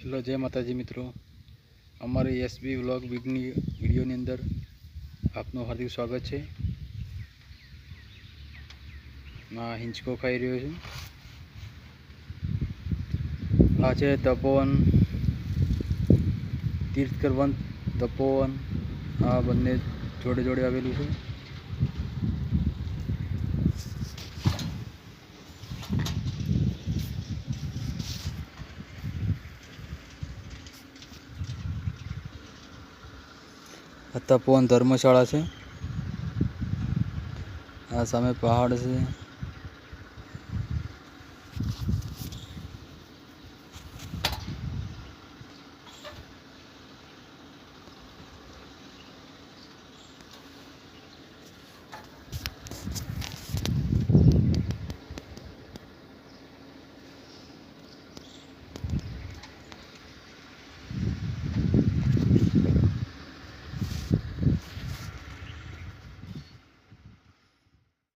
Hello, જય માતાજી મિત્રો. અમારી એસબી વ્લોગ વિડીયોની અંદર આપનું હાર્દિક સ્વાગત છે. આ હિંચકો ખાઈ રહ્યો છું. આ છે તપોવન, તીર્થકર વન તપોવન. આ બંને જોડે જોડે આવેલું છે. આ તપોવન ધર્મશાળા છે. આ સામે પહાડ છે.